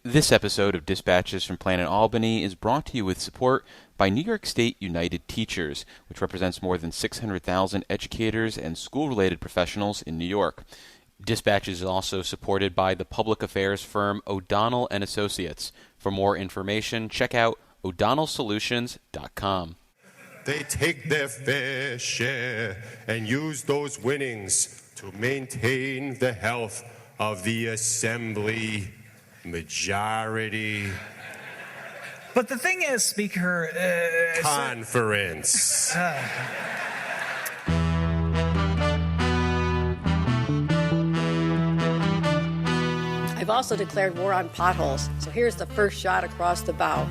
This episode of Dispatches from Planet Albany is brought to you with support by New York State United Teachers, which represents more than 600,000 educators and school-related professionals in New York. Dispatches is also supported by the public affairs firm O'Donnell & Associates. For more information, check out o'donnellsolutions.com. They take their fair share and use those winnings to maintain the health of the assembly majority But the thing is, Speaker, conference. I've also declared war on potholes, so here's the first shot across the bow.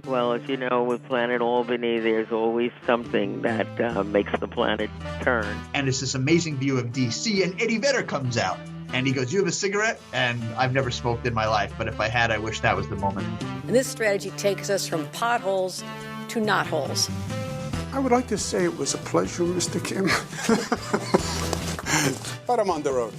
Well, as you know, with Planet Albany, there's always something that makes the planet turn. And it's this amazing view of D.C., and Eddie Vedder comes out. And he goes, "You have a cigarette?" And I've never smoked in my life, but if I had, I wish that was the moment. And this strategy takes us from potholes to knotholes. I would like to say it was a pleasure, Mr. Kim. But I'm on the road.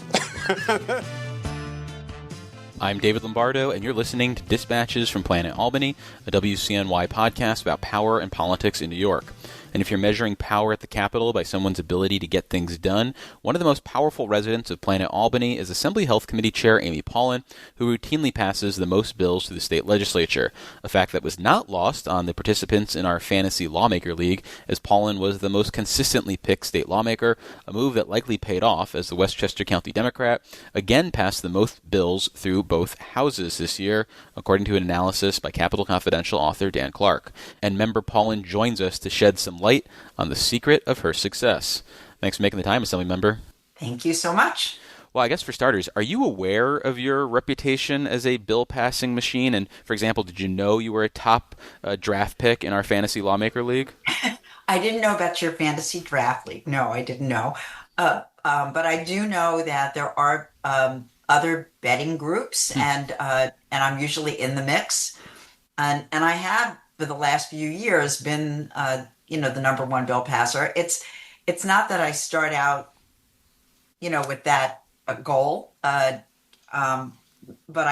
I'm David Lombardo, and you're listening to Dispatches from Planet Albany, a WCNY podcast about power and politics in New York. And if you're measuring power at the Capitol by someone's ability to get things done, one of the most powerful residents of Planet Albany is Assembly Health Committee Chair Amy Paulin, who routinely passes the most bills through the state legislature, a fact that was not lost on the participants in our Fantasy Lawmaker League, as Paulin was the most consistently picked state lawmaker, a move that likely paid off as the Westchester County Democrat again passed the most bills through both houses this year, according to an analysis by Capitol Confidential author Dan Clark. And Member Paulin joins us to shed some light on the secret of her success. Thanks for making the time, Assemblymember. Thank you so much. Well, I guess for starters, are you aware of your reputation as a bill-passing machine? And, for example, did you know you were a top draft pick in our Fantasy Lawmaker League? I didn't know about your fantasy draft league. No, I didn't know. But I do know that there are other betting groups, and I'm usually in the mix. And I have, for the last few years, been the number one bill passer. It's not that I start out, with that goal, but I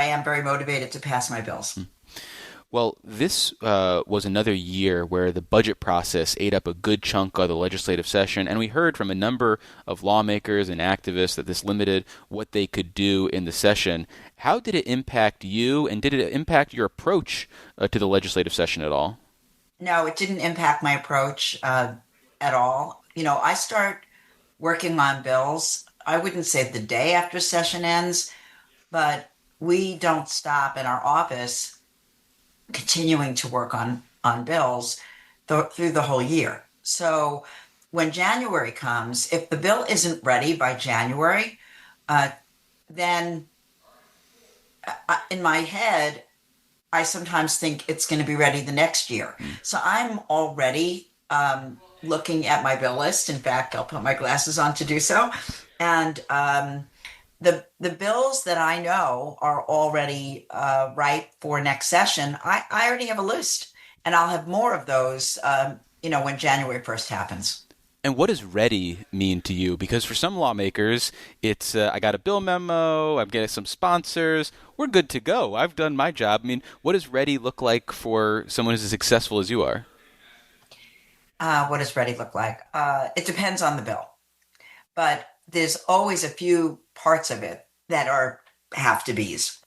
am very motivated to pass my bills. Well, this was another year where the budget process ate up a good chunk of the legislative session, and we heard from a number of lawmakers and activists that this limited what they could do in the session. How did it impact you, and did it impact your approach to the legislative session at all? No, it didn't impact my approach at all. I start working on bills, I wouldn't say the day after session ends, but we don't stop in our office continuing to work on bills through the whole year. So when January comes, if the bill isn't ready by January, then in my head, I sometimes think it's going to be ready the next year. So I'm already looking at my bill list. In fact, I'll put my glasses on to do so. And the bills that I know are already ripe for next session, I already have a list. And I'll have more of those, when January 1st happens. And what does ready mean to you? Because for some lawmakers, it's, I got a bill memo, I'm getting some sponsors, we're good to go. I've done my job. I mean, what does ready look like for someone who's as successful as you are? What does ready look like? It depends on the bill. But there's always a few parts of it that are have to be's.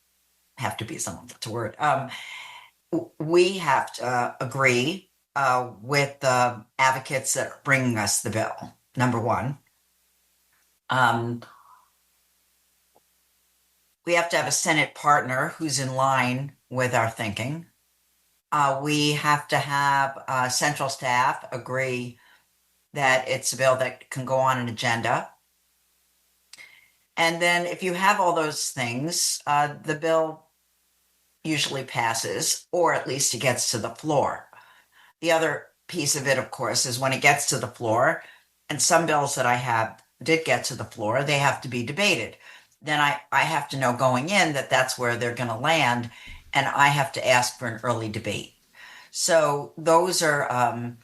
Have to be someone, that's a word. We have to agree with the advocates that are bringing us the bill, number one. We have to have a Senate partner who's in line with our thinking. We have to have central staff agree that it's a bill that can go on an agenda. And then if you have all those things, the bill usually passes, or at least it gets to the floor. The other piece of it, of course, is when it gets to the floor, and some bills that I have did get to the floor, they have to be debated. Then I have to know going in that that's where they're going to land, and I have to ask for an early debate. So those are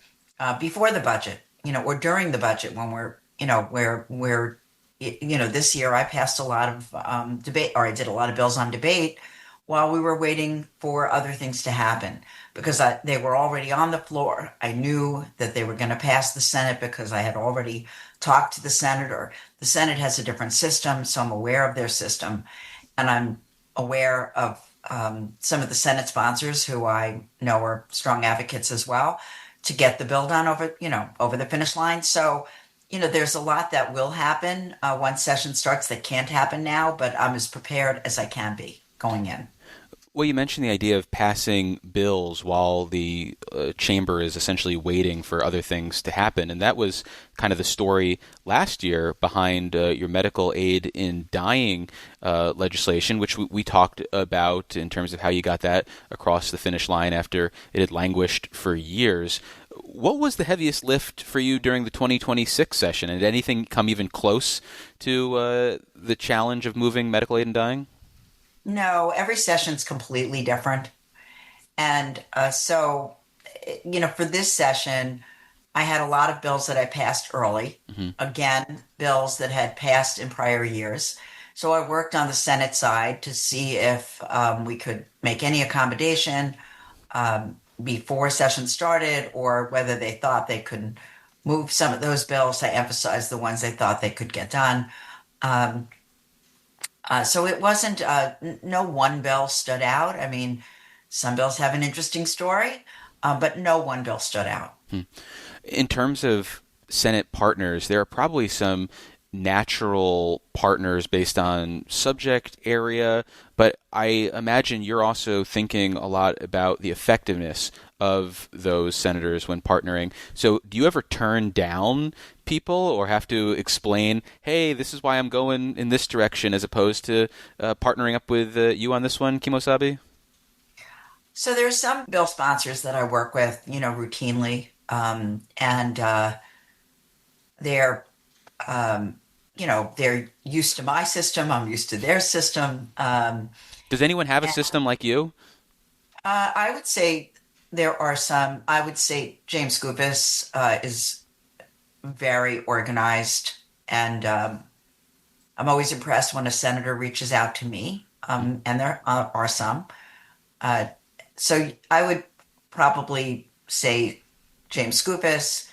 before the budget, or during the budget when we're this year I passed a lot of debate, or I did a lot of bills on debate while we were waiting for other things to happen, because they were already on the floor. I knew that they were going to pass the Senate because I had already talked to the senator. The Senate has a different system, so I'm aware of their system, and I'm aware of some of the Senate sponsors who I know are strong advocates as well to get the bill done over the finish line. So, there's a lot that will happen once session starts that can't happen now, but I'm as prepared as I can be going in. Well, you mentioned the idea of passing bills while the chamber is essentially waiting for other things to happen. And that was kind of the story last year behind your medical aid in dying legislation, which we talked about in terms of how you got that across the finish line after it had languished for years. What was the heaviest lift for you during the 2026 session? And did anything come even close to the challenge of moving medical aid in dying? No, every session's completely different. And so, for this session, I had a lot of bills that I passed early. Mm-hmm. Again, bills that had passed in prior years. So I worked on the Senate side to see if we could make any accommodation before session started, or whether they thought they could move some of those bills. I emphasized the ones they thought they could get done. So it wasn't, no one bill stood out. I mean, some bills have an interesting story, but no one bill stood out. In terms of Senate partners, there are probably some natural partners based on subject area, but I imagine you're also thinking a lot about the effectiveness of those senators when partnering. So do you ever turn down people or have to explain, hey, this is why I'm going in this direction, as opposed to partnering up with you on this one, Kimosabe? So there's some bill sponsors that I work with, routinely, and they're they're used to my system. I'm used to their system. Does anyone have a system like you? I would say there are some. I would say James Skoufis is very organized, and I'm always impressed when a senator reaches out to me, and there are some. So I would probably say James Skoufis,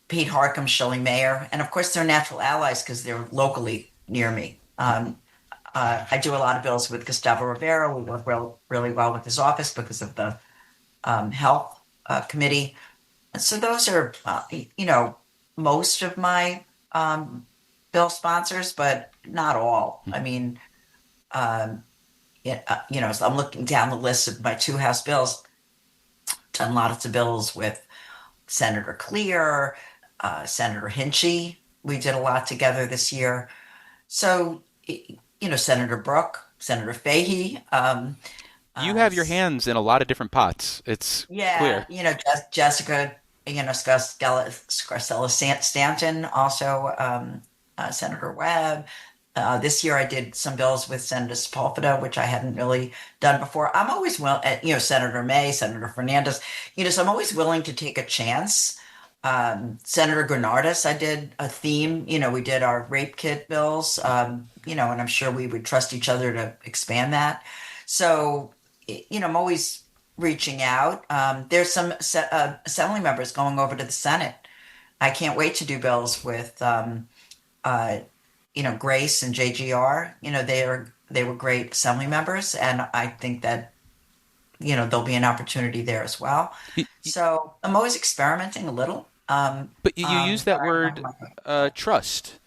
Pete Harcum, Shelley Mayer, and of course they're natural allies because they're locally near me. I do a lot of bills with Gustavo Rivera. We work really well with his office because of the health committee. And so those are, most of my bill sponsors, but not all. I mean, so I'm looking down the list of my two House bills, done lots of bills with Senator Clear, Senator Hinchy. We did a lot together this year. So, Senator Brooke, Senator Fahey. You have your hands in a lot of different pots. It's clear. Jessica, Scarcella Stanton, also Senator Webb. This year I did some bills with Senator Sepulveda, which I hadn't really done before. I'm always Senator May, Senator Fernandez, so I'm always willing to take a chance. Senator Granardis, I did a theme, we did our rape kit bills, and I'm sure we would trust each other to expand that. So, I'm always reaching out. There's some assembly members going over to the Senate. I can't wait to do bills with, Grace and JGR. They were great assembly members, and I think that, there'll be an opportunity there as well. So I'm always experimenting a little. But you use that word trust.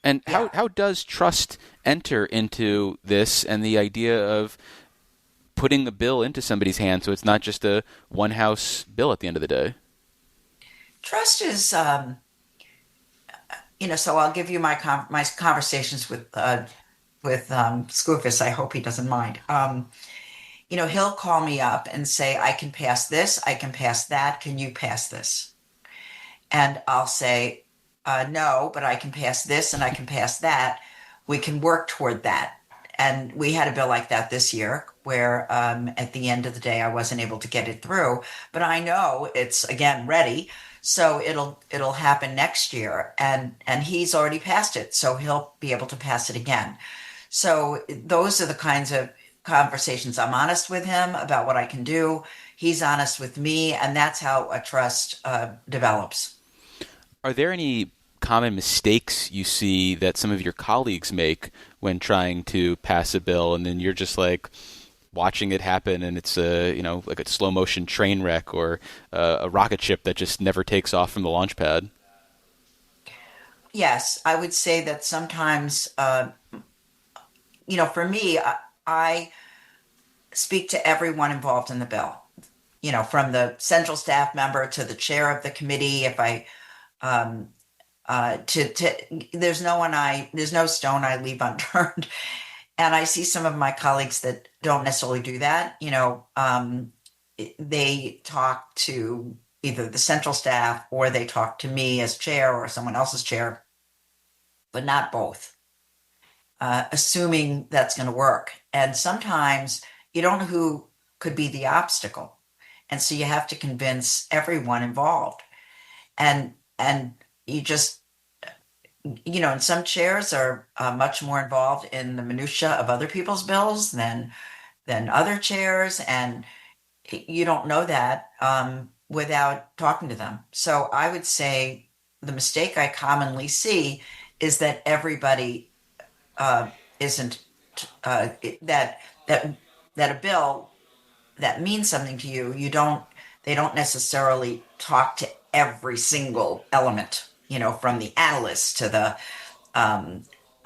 And how does trust enter into this and the idea of putting the bill into somebody's hand so it's not just a one house bill at the end of the day? Trust is, so I'll give you my conversations with Skoufis. I hope he doesn't mind. He'll call me up and say, I can pass this, I can pass that, can you pass this? And I'll say, no, but I can pass this and I can pass that. We can work toward that. And we had a bill like that this year where at the end of the day, I wasn't able to get it through. But I know it's, again, ready. So it'll happen next year. And he's already passed it. So he'll be able to pass it again. So those are the kinds of conversations. I'm honest with him about what I can do. He's honest with me, and that's how a trust develops. Are there any common mistakes you see that some of your colleagues make when trying to pass a bill, and then you're just like watching it happen, and it's like a slow motion train wreck or a rocket ship that just never takes off from the launch pad? Yes, I would say that sometimes, for me, I speak to everyone involved in the bill. From the central staff member to the chair of the committee. If I there's no stone I leave unturned. And I see some of my colleagues that don't necessarily do that. They talk to either the central staff or they talk to me as chair or someone else's chair, but not both, assuming that's going to work. And sometimes you don't know who could be the obstacle. And so you have to convince everyone involved. And you just, and some chairs are much more involved in the minutia of other people's bills than other chairs. And you don't know that without talking to them. So I would say the mistake I commonly see is that everybody isn't that a bill that means something to you. They don't necessarily talk to every single element, from the analyst to the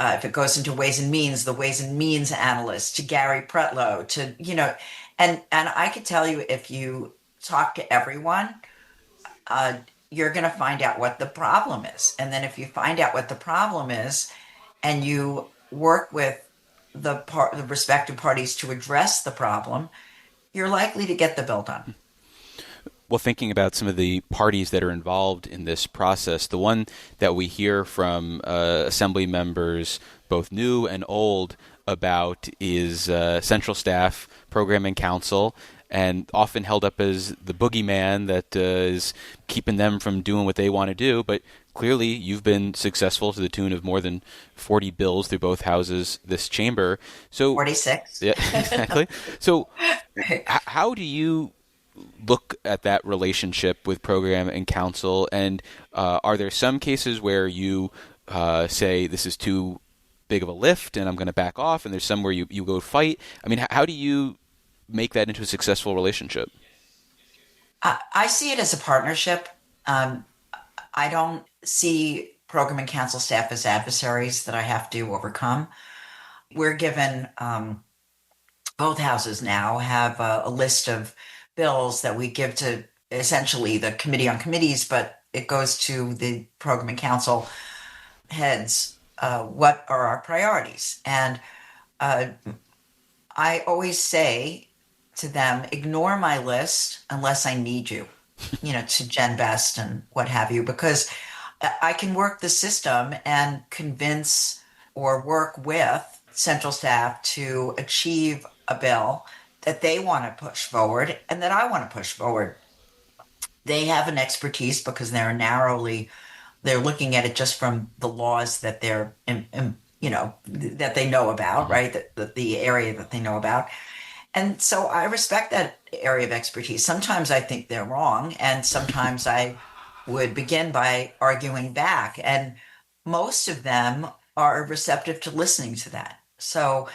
if it goes into Ways and Means, the Ways and Means analyst to Gary Pretlow to and I could tell you, if you talk to everyone, you're going to find out what the problem is. And then if you find out what the problem is and you work with the respective parties to address the problem, you're likely to get the bill done. Well, thinking about some of the parties that are involved in this process, the one that we hear from Assembly members, both new and old, about is Central Staff, Program and Council, and often held up as the boogeyman that is keeping them from doing what they want to do. But clearly, you've been successful to the tune of more than 40 bills through both houses, this chamber. So 46. Yeah, exactly. So how do you look at that relationship with Program and Council? And are there some cases where you say this is too big of a lift and I'm going to back off, and there's some where you go fight? I mean, how do you make that into a successful relationship? I see it as a partnership. I don't see Program and Council staff as adversaries that I have to overcome. We're given, both houses now have a list of bills that we give to essentially the Committee on Committees, but it goes to the Program and Council heads. What are our priorities? And I always say to them, ignore my list unless I need you, to Jen Best and what have you, because I can work the system and convince or work with central staff to achieve a bill that they want to push forward and that I want to push forward. They have an expertise because they're looking at it just from the laws that they're, that they know about, right? The area that they know about. And so I respect that area of expertise. Sometimes I think they're wrong, and sometimes I would begin by arguing back. And most of them are receptive to listening to that. So,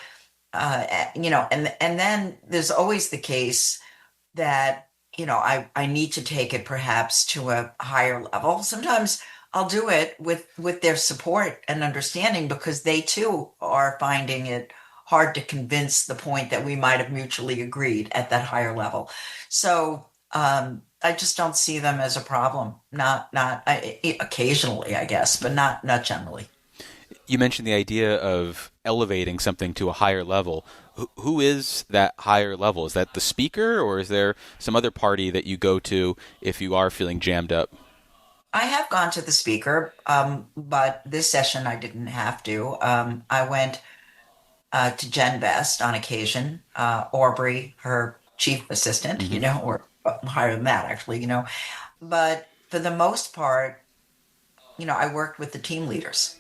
and then there's always the case that, I need to take it perhaps to a higher level. Sometimes I'll do it with their support and understanding because they too are finding it hard to convince the point that we might have mutually agreed at that higher level. So I just don't see them as a problem. Not occasionally, I guess, but not generally. You mentioned the idea of elevating something to a higher level. Who is that higher level? Is that the speaker, or is there some other party that you go to if you are feeling jammed up? I have gone to the speaker, but this session I didn't have to. I went to Jen Best on occasion, Aubrey, her chief assistant, or higher than that, actually, But for the most part, I worked with the team leaders.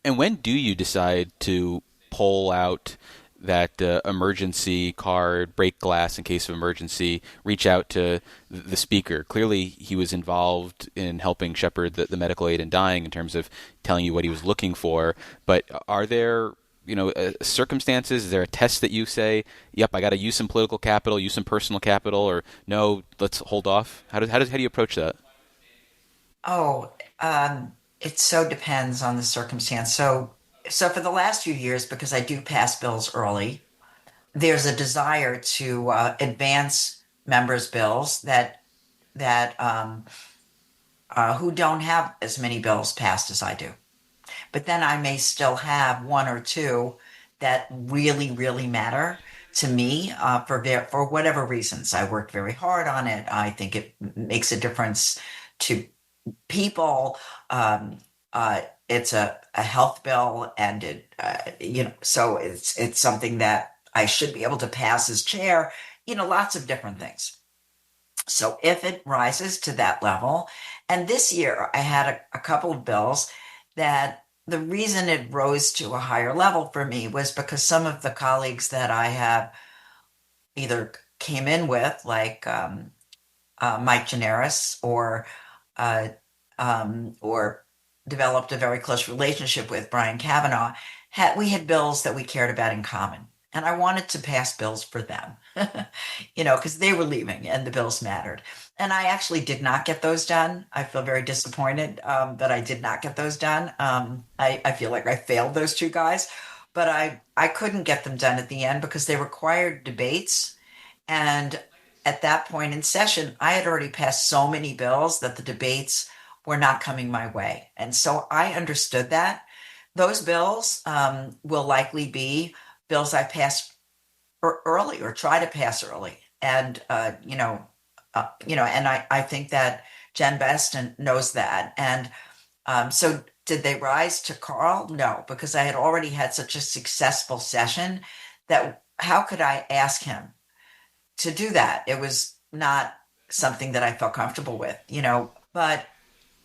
And when do you decide to pull out that emergency card, break glass in case of emergency, reach out to the speaker. Clearly, he was involved in helping shepherd the medical aid in dying in terms of telling you what he was looking for. But are there circumstances? Is there a test that you say, yep, I got to use some political capital, use some personal capital, or no, let's hold off? How do you approach that? Oh, it so depends on the circumstance. So for the last few years, because I do pass bills early, there's a desire to advance members' bills that who don't have as many bills passed as I do. But then I may still have one or two that really, really matter to me for whatever reasons. I worked very hard on it. I think it makes a difference to people. It's a health bill, and so it's something that I should be able to pass as chair. Lots of different things. So if it rises to that level, and this year I had a couple of bills that the reason it rose to a higher level for me was because some of the colleagues that I have either came in with, like Mike Generis, or developed a very close relationship with Brian Kavanaugh, we had bills that we cared about in common. And I wanted to pass bills for them, because they were leaving and the bills mattered. And I actually did not get those done. I feel very disappointed that I did not get those done. I feel like I failed those two guys, but I couldn't get them done at the end because they required debates. And at that point in session, I had already passed so many bills that the debates were not coming my way. And so I understood that. Those bills will likely be bills I pass early or try to pass early. And, and I think that Jen Best knows that. And so did they rise to Carl? No, because I had already had such a successful session that how could I ask him to do that? It was not something that I felt comfortable with, but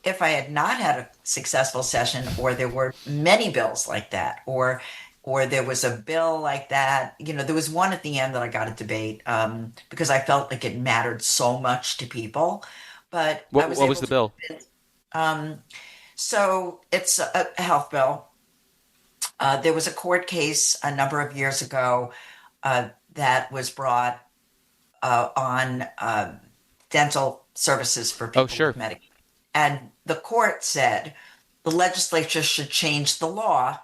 if I had not had a successful session, or there were many bills like that, or there was a bill like that, there was one at the end that I got a debate because I felt like it mattered so much to people. But what was the bill? So it's a health bill. There was a court case a number of years ago that was brought on dental services for people with Medicaid. And the court said the legislature should change the law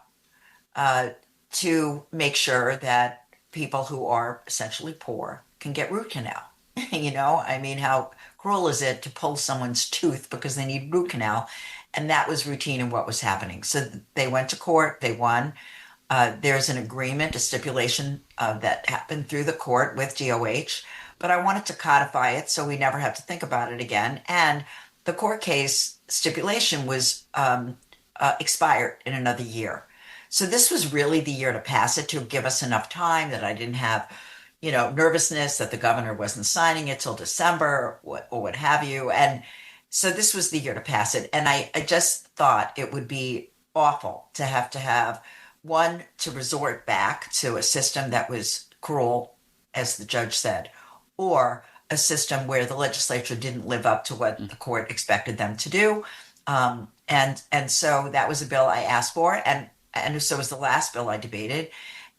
to make sure that people who are essentially poor can get root canal. How cruel is it to pull someone's tooth because they need root canal? And that was routine in what was happening. So they went to court, they won. There's an agreement, a stipulation that happened through the court with DOH, but I wanted to codify it so we never have to think about it again. And the court case stipulation was expired in another year. So this was really the year to pass it, to give us enough time that I didn't have, nervousness that the governor wasn't signing it till December or what have you. And so this was the year to pass it. And I just thought it would be awful to have one, to resort back to a system that was cruel, as the judge said, or a system where the legislature didn't live up to what the court expected them to do. And so that was a bill I asked for. And so was the last bill I debated.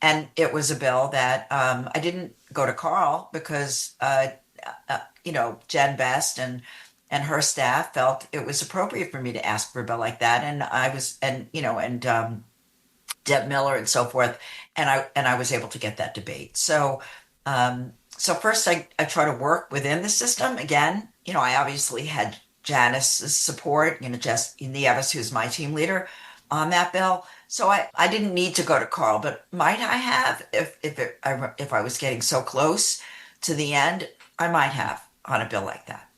And it was a bill that I didn't go to Carl because, Jen Best and her staff felt it was appropriate for me to ask for a bill like that. And I was, and Deb Miller and so forth. And I was able to get that debate. So first I try to work within the system. Again, I obviously had Janice's support, Jess Nieves, who's my team leader on that bill. So I didn't need to go to Carl, but might I have, if I was getting so close to the end, I might have on a bill like that.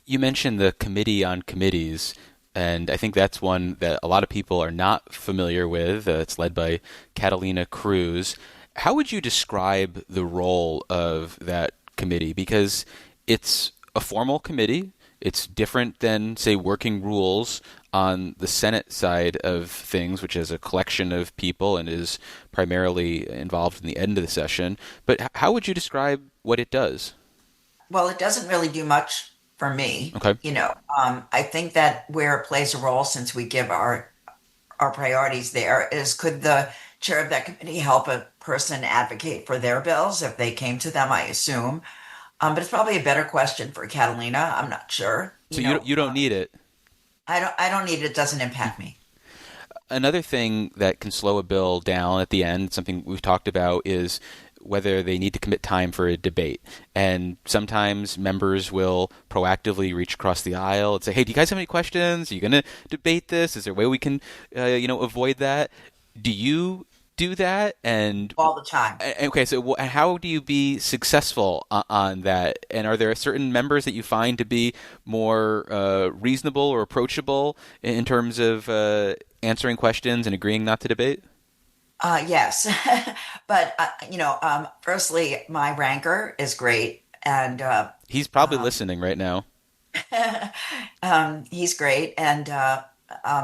You mentioned the Committee on Committees, and I think that's one that a lot of people are not familiar with. It's led by Catalina Cruz. How would you describe the role of that committee? Because it's a formal committee. It's different than, say, working rules on the Senate side of things, which is a collection of people and is primarily involved in the end of the session. But how would you describe what it does? Well, it doesn't really do much for me. Okay. I think that where it plays a role, since we give our priorities there, is could the chair of that committee help a person advocate for their bills if they came to them, I assume. But it's probably a better question for Catalina. I'm not sure. So you don't need it. I don't need it. It doesn't impact me. Another thing that can slow a bill down at the end, something we've talked about, is whether they need to commit time for a debate. And sometimes members will proactively reach across the aisle and say, hey, do you guys have any questions? Are you going to debate this? Is there a way we can, avoid that? Do you do that? And all the time. Okay, so how do you be successful on that? And are there certain members that you find to be more reasonable or approachable in terms of answering questions and agreeing not to debate? Yes, but firstly, my ranker is great, and he's probably listening right now. He's great, and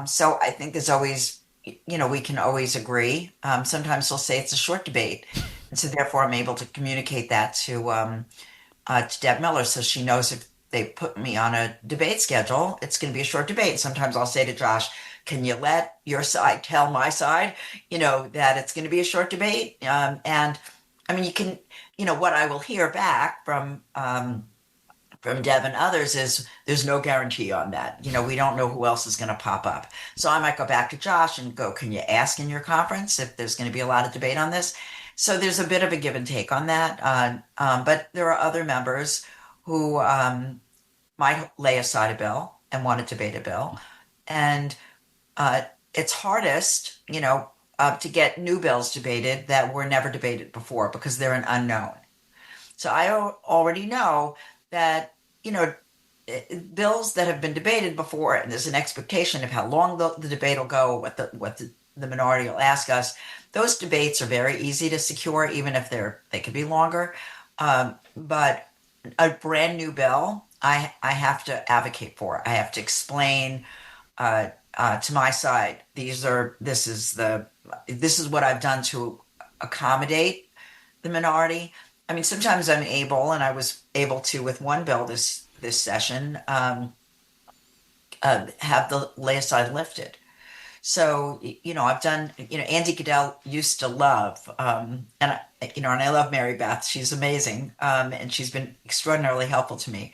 so I think there's always, we can always agree. Sometimes he'll say it's a short debate, and so therefore I'm able to communicate that to Deb Miller, so she knows if they put me on a debate schedule, it's going to be a short debate. Sometimes I'll say to Josh, can you let your side tell my side, that it's going to be a short debate? And I mean, you can, what I will hear back from Deb and others is there's no guarantee on that. We don't know who else is going to pop up. So I might go back to Josh and go, can you ask in your conference if there's going to be a lot of debate on this? So there's a bit of a give and take on that. But there are other members who might lay aside a bill and want to debate a bill. And it's hardest, to get new bills debated that were never debated before because they're an unknown. So I already know that, bills that have been debated before, and there's an expectation of how long the debate will go, what the minority will ask us. Those debates are very easy to secure, even if they could be longer. But a brand new bill, I have to advocate for. I have to explain to my side, this is what I've done to accommodate the minority. I mean, sometimes I'm able, and I was able to with one bill this session, have the lay aside lifted. So, I've done, Andy Goodell used to love, and I love Mary Beth. She's amazing, and she's been extraordinarily helpful to me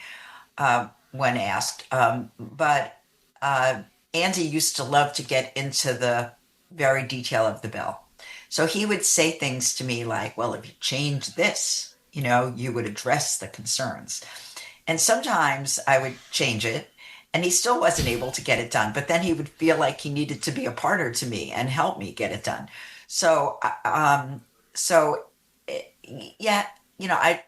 when asked. But Andy used to love to get into the very detail of the bill. So he would say things to me like, well, if you change this, you would address the concerns. And sometimes I would change it and he still wasn't able to get it done. But then he would feel like he needed to be a partner to me and help me get it done. So, I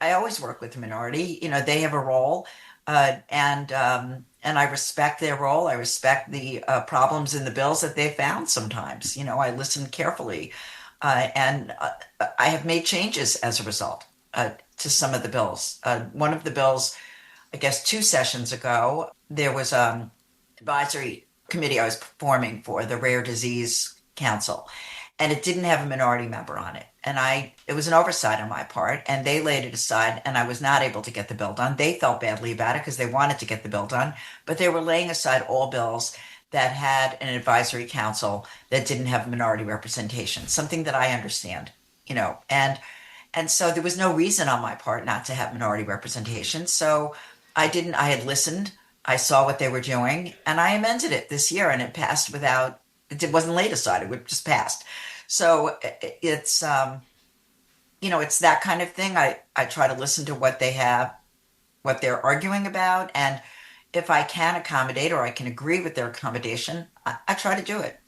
always work with the minority. They have a role, and I respect their role. I respect the problems in the bills that they found sometimes. I listen carefully, and I have made changes as a result to some of the bills. One of the bills, I guess 2 sessions ago, there was an advisory committee I was forming for the Rare Disease Council, and it didn't have a minority member on it. And it was an oversight on my part, and they laid it aside, and I was not able to get the bill done. They felt badly about it because they wanted to get the bill done, but they were laying aside all bills that had an advisory council that didn't have minority representation, something that I understand, and so there was no reason on my part not to have minority representation. So I had listened, I saw what they were doing, and I amended it this year, and it passed it wasn't laid aside, it just passed. So it's, it's that kind of thing. I try to listen to what they have, what they're arguing about. And if I can accommodate or I can agree with their accommodation, I try to do it.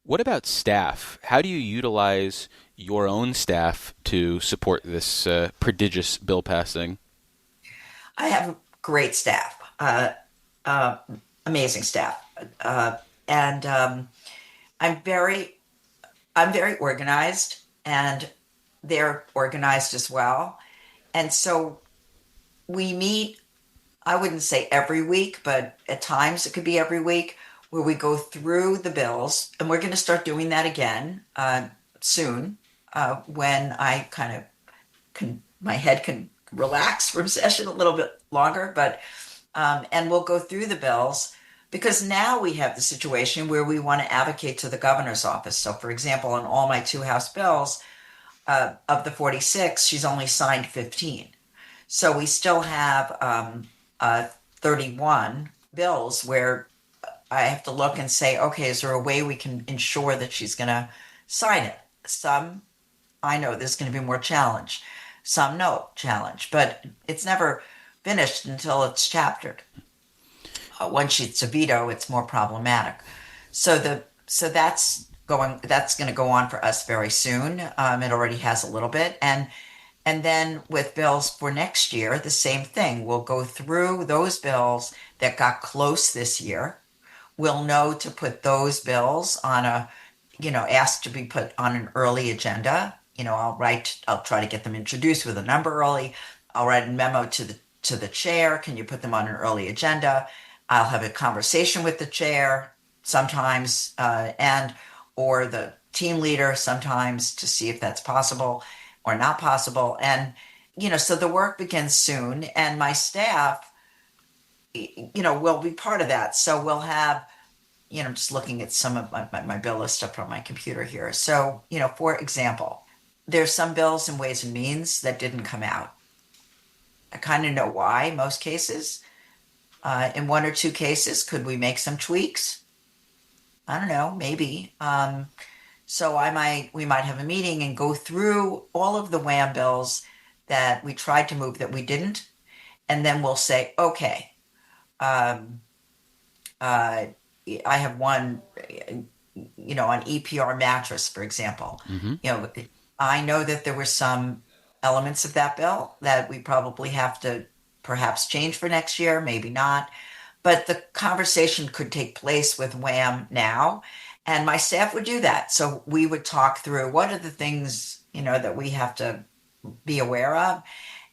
What about staff? How do you utilize your own staff to support this prodigious bill passing? I have great staff, amazing staff. And I'm very organized, and they're organized as well. And so we meet I wouldn't say every week, but at times it could be every week, where we go through the bills. And we're going to start doing that again soon, when I kind of my head can relax from session a little bit longer. But and we'll go through the bills, because now we have the situation where we want to advocate to the governor's office. So, for example, on all my 2 House bills, of the 46, she's only signed 15. So we still have 31 bills where I have to look and say, okay, is there a way we can ensure that she's going to sign it? Some, I know there's going to be more challenge. Some, no challenge. But it's never finished until it's chaptered. Once it's a veto, it's more problematic. So that's going to go on for us very soon. It already has a little bit. And then with bills for next year, the same thing. We'll go through those bills that got close this year. We'll know to put those bills on asked to be put on an early agenda. I'll try to get them introduced with a number early. I'll write a memo to the chair. Can you put them on an early agenda? I'll have a conversation with the chair sometimes, or the team leader sometimes, to see if that's possible or not possible. And, so the work begins soon, and my staff, will be part of that. So we'll have, I'm just looking at some of my bill list up on my computer here. So, for example, there's some bills in Ways and Means that didn't come out. I kind of know why, most cases. In 1 or 2 cases, could we make some tweaks? I don't know, maybe. So we might have a meeting and go through all of the WHAM bills that we tried to move that we didn't. And then we'll say, okay, I have one, on EPR mattress, for example. Mm-hmm. I know that there were some elements of that bill that we probably have to perhaps change for next year, maybe not. But the conversation could take place with WHAM now, and my staff would do that. So we would talk through what are the things, that we have to be aware of.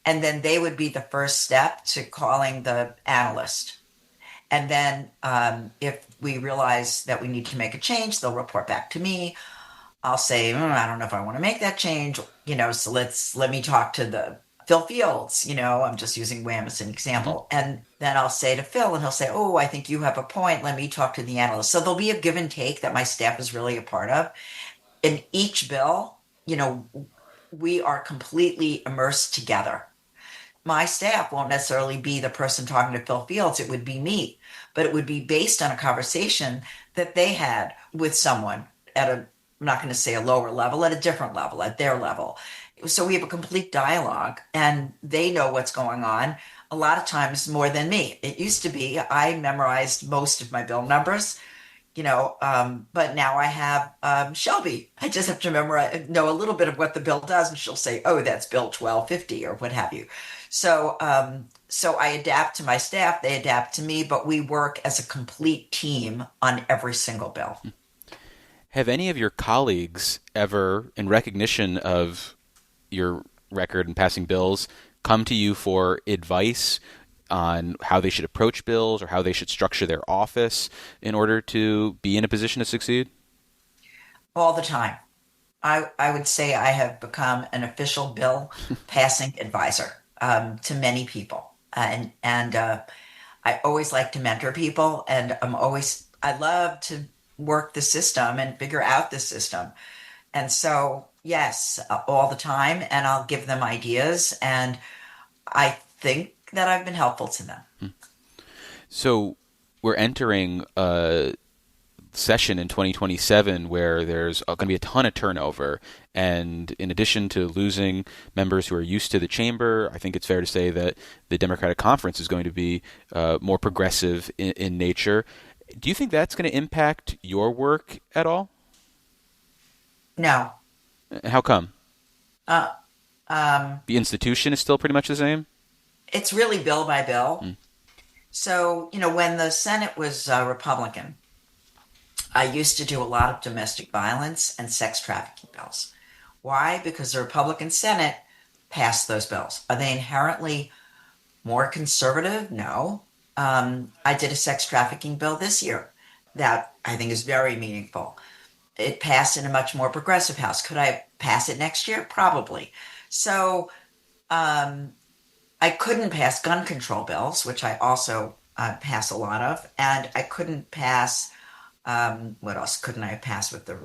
And then they would be the first step to calling the analyst. And then if we realize that we need to make a change, they'll report back to me. I'll say, I don't know if I want to make that change, so let me talk to the Phil Fields, I'm just using WHAM as an example. Mm-hmm. And then I'll say to Phil, and he'll say, oh, I think you have a point. Let me talk to the analyst. So there'll be a give and take that my staff is really a part of. In each bill, we are completely immersed together. My staff won't necessarily be the person talking to Phil Fields. It would be me, but it would be based on a conversation that they had with someone at I'm not going to say a lower level, at a different level, at their level. So we have a complete dialogue, and they know what's going on a lot of times more than me. It used to be I memorized most of my bill numbers, but now I have Shelby. I just have to know a little bit of what the bill does, and she'll say, oh, that's Bill 1250 or what have you. So I adapt to my staff, they adapt to me, but we work as a complete team on every single bill. Have any of your colleagues ever, in recognition of your record in passing bills, come to you for advice on how they should approach bills or how they should structure their office in order to be in a position to succeed? All the time. I would say I have become an official bill passing advisor to many people. And I always like to mentor people, and I love to work the system and figure out the system. And so, yes, all the time, and I'll give them ideas, and I think that I've been helpful to them. So we're entering a session in 2027 where there's going to be a ton of turnover, and in addition to losing members who are used to the chamber, I think it's fair to say that the Democratic Conference is going to be more progressive in nature. Do you think that's going to impact your work at all? No. How come? The institution is still pretty much the same? It's really bill by bill. So, when the Senate was Republican, I used to do a lot of domestic violence and sex trafficking bills. Why? Because the Republican Senate passed those bills. Are they inherently more conservative? No. I did a sex trafficking bill this year that I think is very meaningful. It passed in a much more progressive House. Could I pass it next year? Probably. So I couldn't pass gun control bills, which I also pass a lot of, and I couldn't pass. What else couldn't I pass with the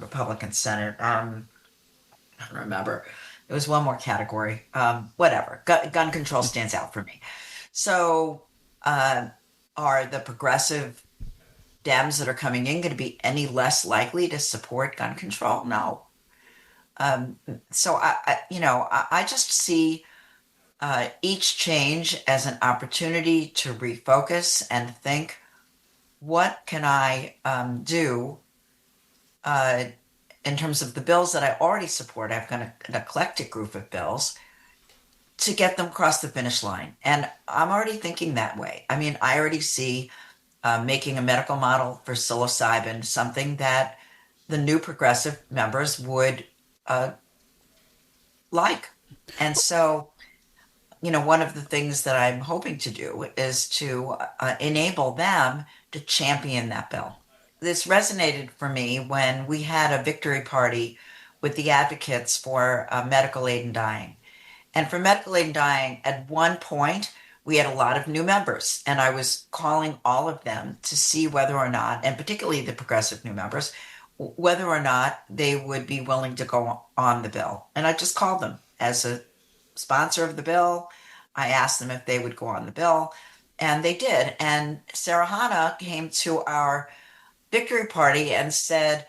Republican Senate? I don't remember. There was one more category. Whatever. Gun control stands out for me. So, are the progressive Dems that are coming in going to be any less likely to support gun control? No. So I just see each change as an opportunity to refocus and think, what can I do in terms of the bills that I already support? I've got an eclectic group of bills to get them across the finish line. And I'm already thinking that way. I mean, I already see making a medical model for psilocybin something that the new progressive members would like. And so, one of the things that I'm hoping to do is to enable them to champion that bill. This resonated for me when we had a victory party with the advocates for medical aid in dying. And for medical aid in dying, at one point, we had a lot of new members, and I was calling all of them to see whether or not, and particularly the progressive new members, whether or not they would be willing to go on the bill. And I just called them as a sponsor of the bill. I asked them if they would go on the bill, and they did. And Sarah Hanna came to our victory party and said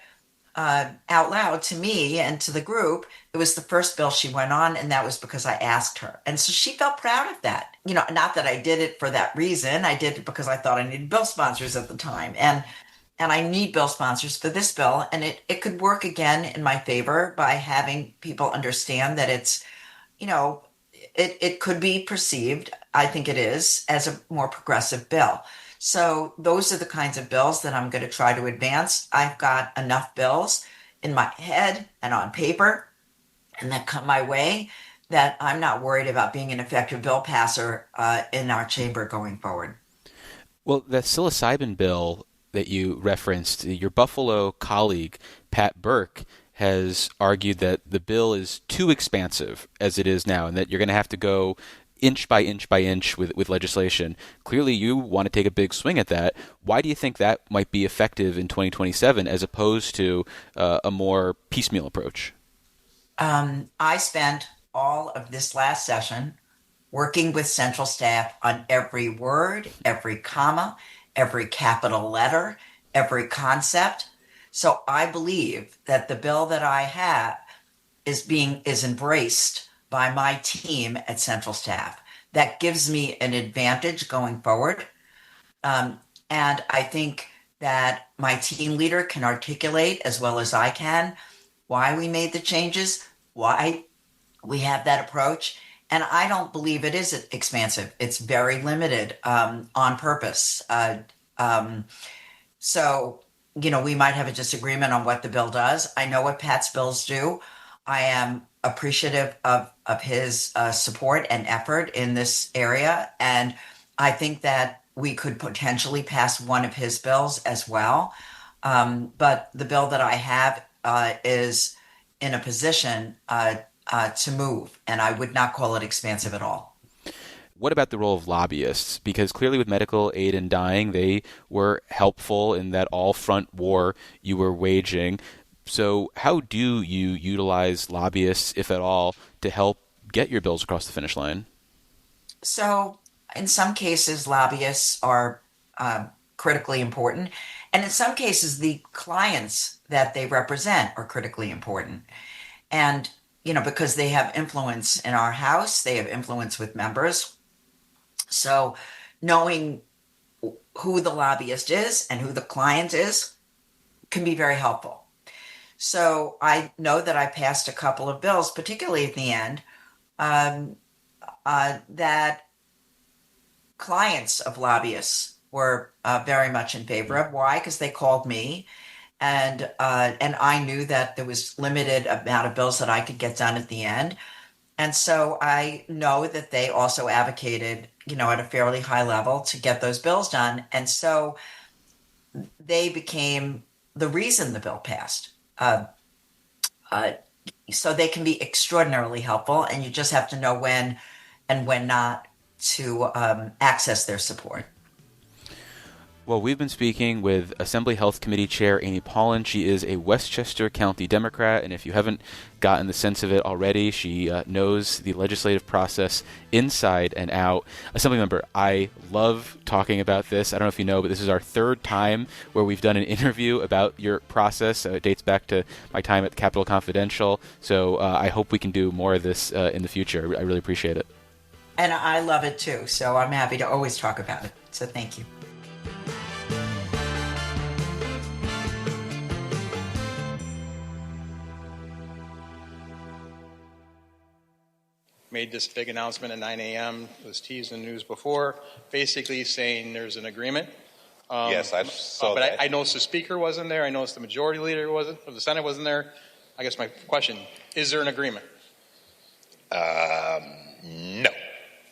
out loud to me and to the group, it was the first bill she went on, and that was because I asked her. And so she felt proud of that. Not that I did it for that reason. I did it because I thought I needed bill sponsors at the time. And I need bill sponsors for this bill. And it could work again in my favor by having people understand that it's, it could be perceived, I think it is, as a more progressive bill. So those are the kinds of bills that I'm going to try to advance. I've got enough bills in my head and on paper and that come my way that I'm not worried about being an effective bill passer in our chamber going forward. Well, that psilocybin bill that you referenced, your Buffalo colleague, Pat Burke, has argued that the bill is too expansive as it is now and that you're going to have to go inch by inch with legislation. Clearly, you want to take a big swing at that. Why do you think that might be effective in 2027 as opposed to a more piecemeal approach? I spent all of this last session working with central staff on every word, every comma, every capital letter, every concept. So I believe that the bill that I have is embraced by my team at central staff. That gives me an advantage going forward. And I think that my team leader can articulate as well as I can why we made the changes, why we have that approach. And I don't believe it is expansive. It's very limited on purpose. So, we might have a disagreement on what the bill does. I know what Pat's bills do. I am appreciative of his support and effort in this area. And I think that we could potentially pass one of his bills as well. But the bill that I have is in a position to move, and I would not call it expansive at all. What about the role of lobbyists? Because clearly with medical aid in dying, they were helpful in that all-front war you were waging. So how do you utilize lobbyists, if at all, to help get your bills across the finish line? So in some cases, lobbyists are critically important. And in some cases, the clients that they represent are critically important. And, because they have influence in our House, they have influence with members. So knowing who the lobbyist is and who the client is can be very helpful. So I know that I passed a couple of bills, particularly at the end, that clients of lobbyists were very much in favor of. Why? Because they called me, and I knew that there was limited amount of bills that I could get done at the end. And so I know that they also advocated, at a fairly high level to get those bills done. And so they became the reason the bill passed. So they can be extraordinarily helpful, and you just have to know when and when not to access their support. Well, we've been speaking with Assembly Health Committee Chair Amy Paulin. She is a Westchester County Democrat, and if you haven't gotten the sense of it already, she knows the legislative process inside and out. Assemblymember, I love talking about this. I don't know if you know, but this is our third time where we've done an interview about your process. It dates back to my time at Capitol Confidential, so I hope we can do more of this in the future. I really appreciate it. And I love it too, so I'm happy to always talk about it. So thank you. Made this big announcement at 9 a.m. It was teased in the news before, basically saying there's an agreement. Yes, I saw but that. I noticed the speaker wasn't there. I noticed the majority leader wasn't, or the Senate wasn't there. I guess my question, is there an agreement?